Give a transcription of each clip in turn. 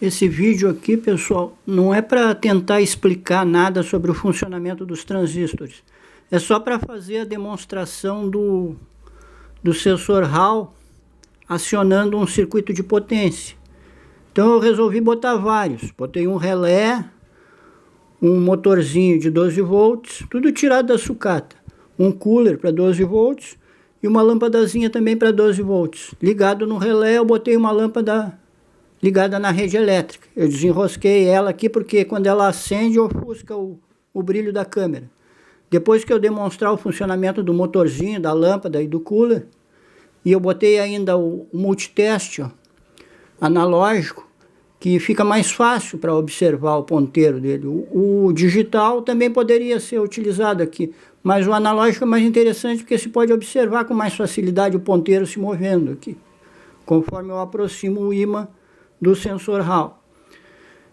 Esse vídeo aqui, pessoal, não é para tentar explicar nada sobre o funcionamento dos transistores. É só para fazer a demonstração do sensor Hall acionando um circuito de potência. Então eu resolvi botar vários. Botei um relé, um motorzinho de 12 volts, tudo tirado da sucata. Um cooler para 12 volts e uma lâmpadazinha também para 12 volts. Ligado no relé eu botei uma lâmpada ligada na rede elétrica. Eu desenrosquei ela aqui porque quando ela acende ofusca o brilho da câmera. Depois que eu demonstrar o funcionamento do motorzinho, da lâmpada e do cooler, e eu botei ainda o multiteste, ó, analógico, que fica mais fácil para observar o ponteiro dele. O digital também poderia ser utilizado aqui, mas o analógico é mais interessante porque se pode observar com mais facilidade o ponteiro se movendo aqui, conforme eu aproximo o ímã do sensor Hall.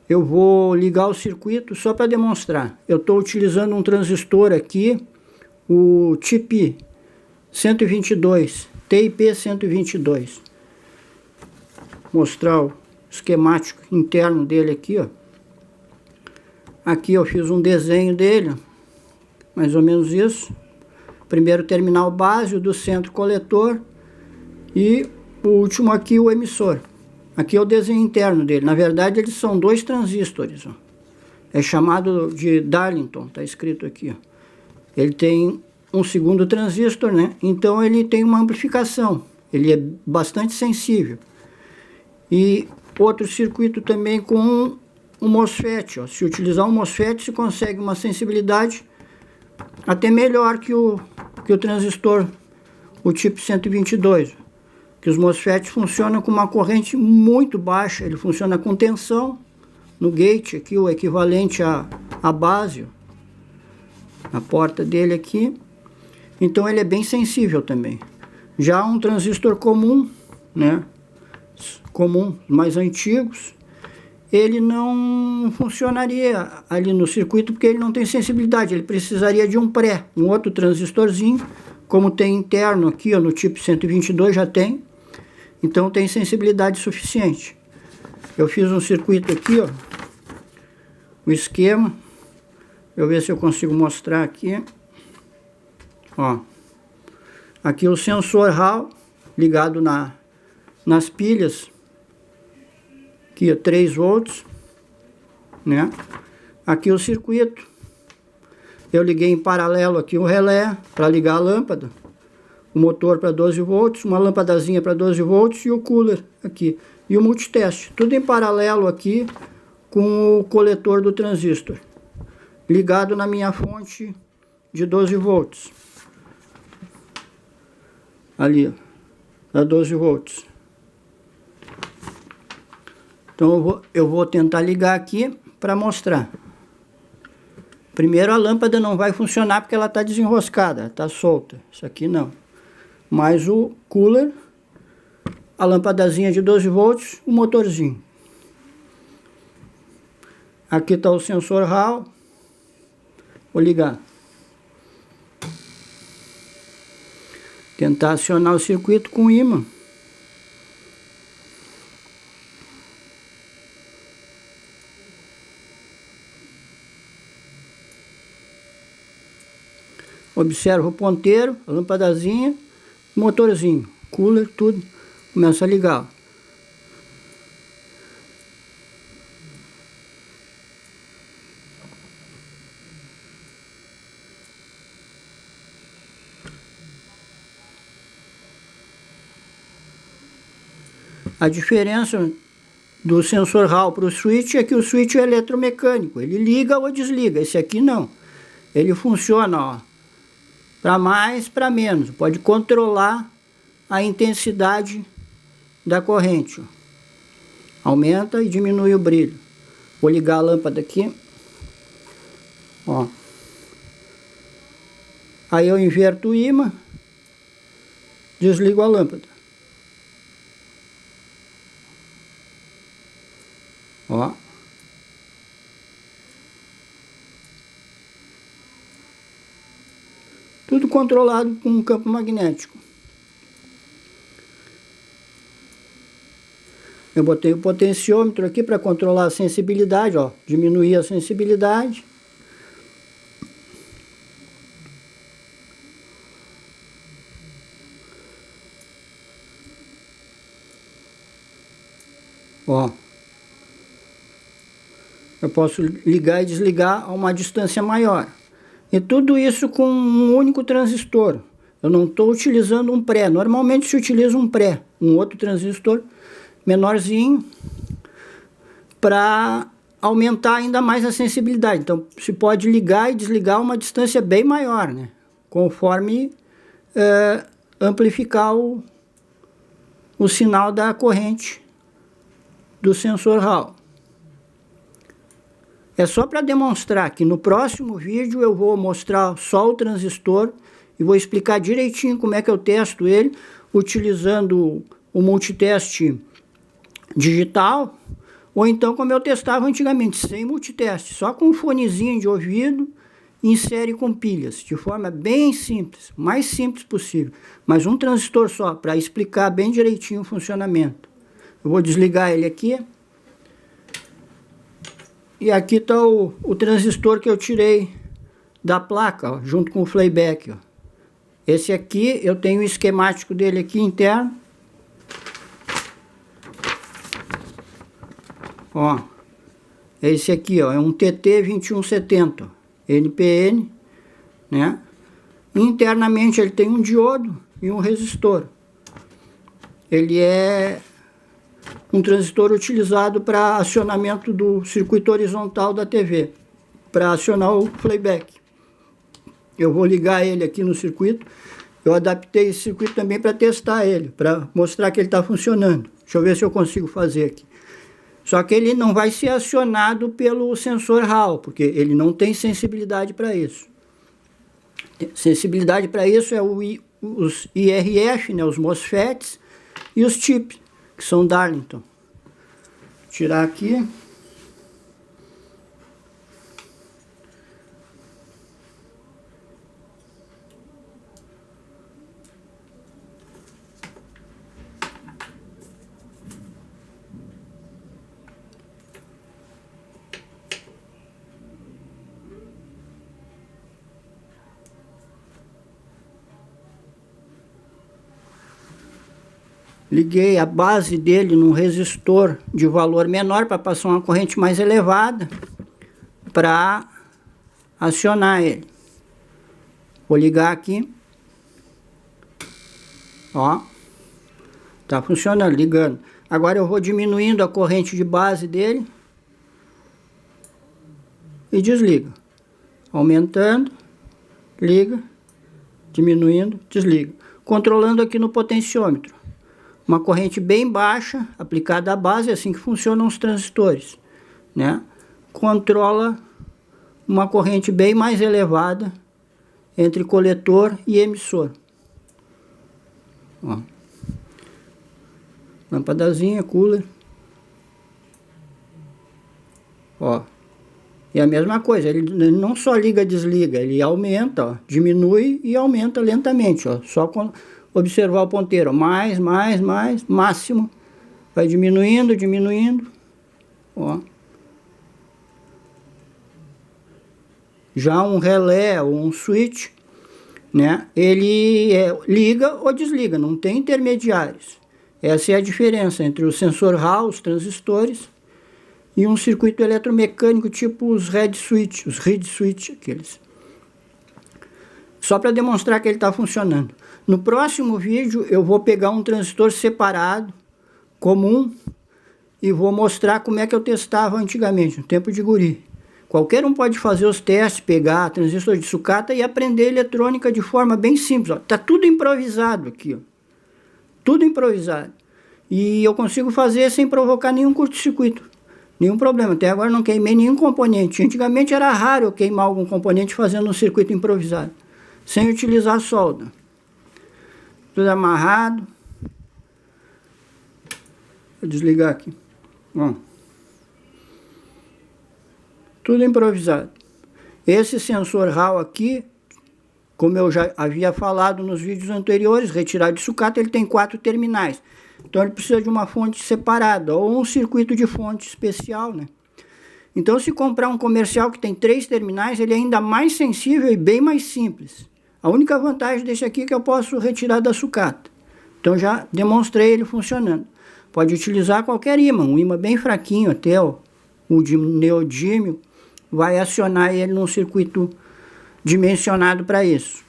Eu vou ligar o circuito só para demonstrar. Eu estou utilizando um transistor aqui, o TIP 122, TIP 122. Mostrar o esquemático interno dele aqui, ó. Aqui eu fiz um desenho dele, mais ou menos isso. Primeiro terminal base, o do centro coletor e o último aqui o emissor. Aqui é o desenho interno dele. Na verdade, eles são dois transistores, ó. É chamado de Darlington, está escrito aqui, ó. Ele tem um segundo transistor, né? Então ele tem uma amplificação. Ele é bastante sensível. E outro circuito também com um MOSFET, ó. Se utilizar um MOSFET, se consegue uma sensibilidade até melhor que o transistor, o tipo 122. Que os MOSFETs funcionam com uma corrente muito baixa, ele funciona com tensão no gate aqui, o equivalente à base, a porta dele aqui. Então ele é bem sensível também. Já um transistor comum, né, comum, mais antigos, ele não funcionaria ali no circuito porque ele não tem sensibilidade, ele precisaria de um outro transistorzinho, como tem interno aqui, ó, no tipo 122 já tem. Então tem sensibilidade suficiente. Eu fiz um circuito aqui, ó, o esquema. Eu ver se eu consigo mostrar aqui. Ó, aqui o sensor Hall ligado nas pilhas. Aqui, ó, 3 volts, né? Aqui o circuito. Eu liguei em paralelo aqui o relé para ligar a lâmpada. O motor para 12 volts, uma lâmpadazinha para 12 volts e o cooler aqui. E o multiteste, tudo em paralelo aqui com o coletor do transistor. Ligado na minha fonte de 12 volts. Ali, a 12 volts. Então eu vou tentar ligar aqui para mostrar. Primeiro a lâmpada não vai funcionar porque ela está desenroscada, está solta. Isso aqui não. Mais o cooler, a lâmpadazinha de 12 volts, o motorzinho. Aqui está o sensor Hall. Vou ligar. Tentar acionar o circuito com o ímã. Observa o ponteiro, a lâmpadazinha, motorzinho, cooler, tudo. Começa a ligar. A diferença do sensor Hall para o switch é que o switch é eletromecânico. Ele liga ou desliga. Esse aqui não. Ele funciona, ó, para mais, para menos. Pode controlar a intensidade da corrente, ó. Aumenta e diminui o brilho. Vou ligar a lâmpada aqui. Ó. Aí eu inverto o ímã. Desligo a lâmpada. Ó. Tudo controlado com um campo magnético. Eu botei o potenciômetro aqui para controlar a sensibilidade, ó, diminuir a sensibilidade. Ó. Eu posso ligar e desligar a uma distância maior. E tudo isso com um único transistor. Eu não estou utilizando um pré. Normalmente se utiliza um pré, um outro transistor menorzinho, para aumentar ainda mais a sensibilidade. Então se pode ligar e desligar a uma distância bem maior, né? Conforme amplificar o sinal da corrente do sensor Hall. É só para demonstrar que no próximo vídeo eu vou mostrar só o transistor e vou explicar direitinho como é que eu testo ele, utilizando o multiteste digital, ou então como eu testava antigamente, sem multiteste, só com um fonezinho de ouvido em série com pilhas, de forma bem simples, o mais simples possível, mas um transistor só, para explicar bem direitinho o funcionamento. Eu vou desligar ele aqui. E aqui está o transistor que eu tirei da placa, ó, junto com o playback. Ó. Esse aqui, eu tenho o esquemático dele aqui interno. Ó, esse aqui, ó, é um TT2170, NPN, né? Internamente ele tem um diodo e um resistor. Ele é um transistor utilizado para acionamento do circuito horizontal da TV, para acionar o playback. Eu vou ligar ele aqui no circuito. Eu adaptei esse circuito também para testar ele, para mostrar que ele está funcionando. Deixa eu ver se eu consigo fazer aqui. Só que ele não vai ser acionado pelo sensor Hall, porque ele não tem sensibilidade para isso. Sensibilidade para isso é os IRF, né, os MOSFETs, e os chips, que são Darlington. Vou tirar aqui. Liguei a base dele num resistor de valor menor para passar uma corrente mais elevada para acionar ele. Vou ligar aqui. Ó. Tá funcionando, ligando. Agora eu vou diminuindo a corrente de base dele. E desliga. Aumentando. Liga. Diminuindo. Desliga. Controlando aqui no potenciômetro. Uma corrente bem baixa, aplicada à base, é assim que funcionam os transistores, né? Controla uma corrente bem mais elevada entre coletor e emissor. Ó. Lampadazinha, cooler. Ó. E a mesma coisa, ele não só liga e desliga, ele aumenta, ó, diminui e aumenta lentamente, ó, só com observar o ponteiro, mais, máximo, vai diminuindo, diminuindo, ó. Já um relé ou um switch, né, ele liga ou desliga, não tem intermediários. Essa é a diferença entre o sensor Hall, os transistores, e um circuito eletromecânico tipo os reed switch, aqueles. Só para demonstrar que ele está funcionando. No próximo vídeo eu vou pegar um transistor separado, comum, e vou mostrar como é que eu testava antigamente, no tempo de guri. Qualquer um pode fazer os testes, pegar transistor de sucata e aprender eletrônica de forma bem simples. Está tudo improvisado aqui, ó. Tudo improvisado. E eu consigo fazer sem provocar nenhum curto-circuito. Nenhum problema. Até agora não queimei nenhum componente. Antigamente era raro eu queimar algum componente fazendo um circuito improvisado, sem utilizar solda. Tudo amarrado. Vou desligar aqui. Bom. Tudo improvisado. Esse sensor Hall aqui, como eu já havia falado nos vídeos anteriores, retirado de sucata, ele tem 4 terminais. Então ele precisa de uma fonte separada, ou um circuito de fonte especial, né? Então, se comprar um comercial que tem 3 terminais, ele é ainda mais sensível e bem mais simples. A única vantagem desse aqui é que eu posso retirar da sucata. Então, já demonstrei ele funcionando. Pode utilizar qualquer ímã, um ímã bem fraquinho, até o de neodímio, vai acionar ele num circuito dimensionado para isso.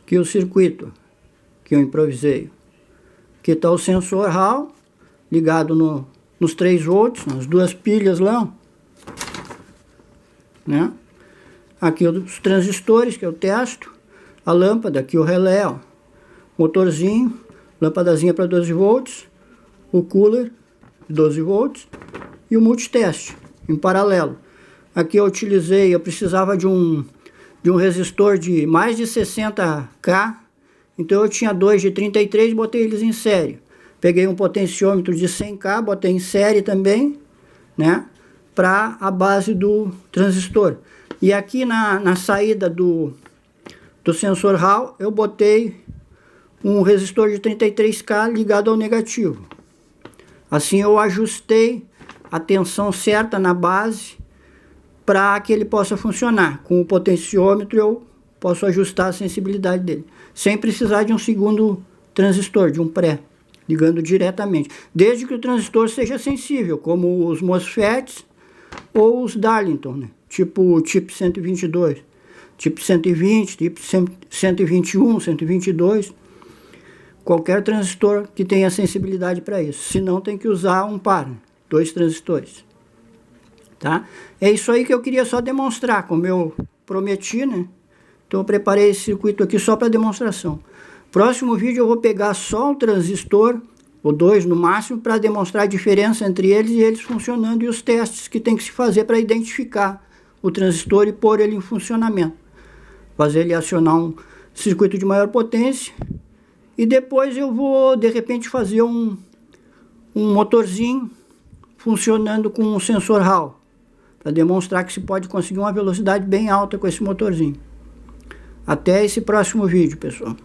Aqui o circuito que eu improvisei. Aqui está o sensor Hall, ligado nos 3 volts, nas 2 pilhas lá, né? Aqui os transistores que eu testo, a lâmpada, aqui o relé, ó, motorzinho, lâmpadazinha para 12 volts, o cooler, 12 volts, e o multiteste, em paralelo. Aqui eu precisava de um resistor de mais de 60K, então eu tinha 2 de 33 e botei eles em série. Peguei um potenciômetro de 100K, botei em série também, né, para a base do transistor. E aqui na saída do sensor Hall, eu botei um resistor de 33K ligado ao negativo. Assim eu ajustei a tensão certa na base para que ele possa funcionar. Com o potenciômetro eu posso ajustar a sensibilidade dele, sem precisar de um segundo transistor, de um pré, ligando diretamente. Desde que o transistor seja sensível, como os MOSFETs ou os Darlington, né? Tipo TIP 122, TIP 120, TIP 121, 122. Qualquer transistor que tenha sensibilidade para isso. Senão tem que usar um par, 2 transistores. Tá? É isso aí que eu queria só demonstrar, como eu prometi, né? Então eu preparei esse circuito aqui só para demonstração. Próximo vídeo eu vou pegar só o transistor, ou 2 no máximo, para demonstrar a diferença entre eles e eles funcionando e os testes que tem que se fazer para identificar o transistor e pôr ele em funcionamento. Fazer ele acionar um circuito de maior potência. E depois eu vou, de repente, fazer um motorzinho funcionando com um sensor Hall, para demonstrar que se pode conseguir uma velocidade bem alta com esse motorzinho. Até esse próximo vídeo, pessoal.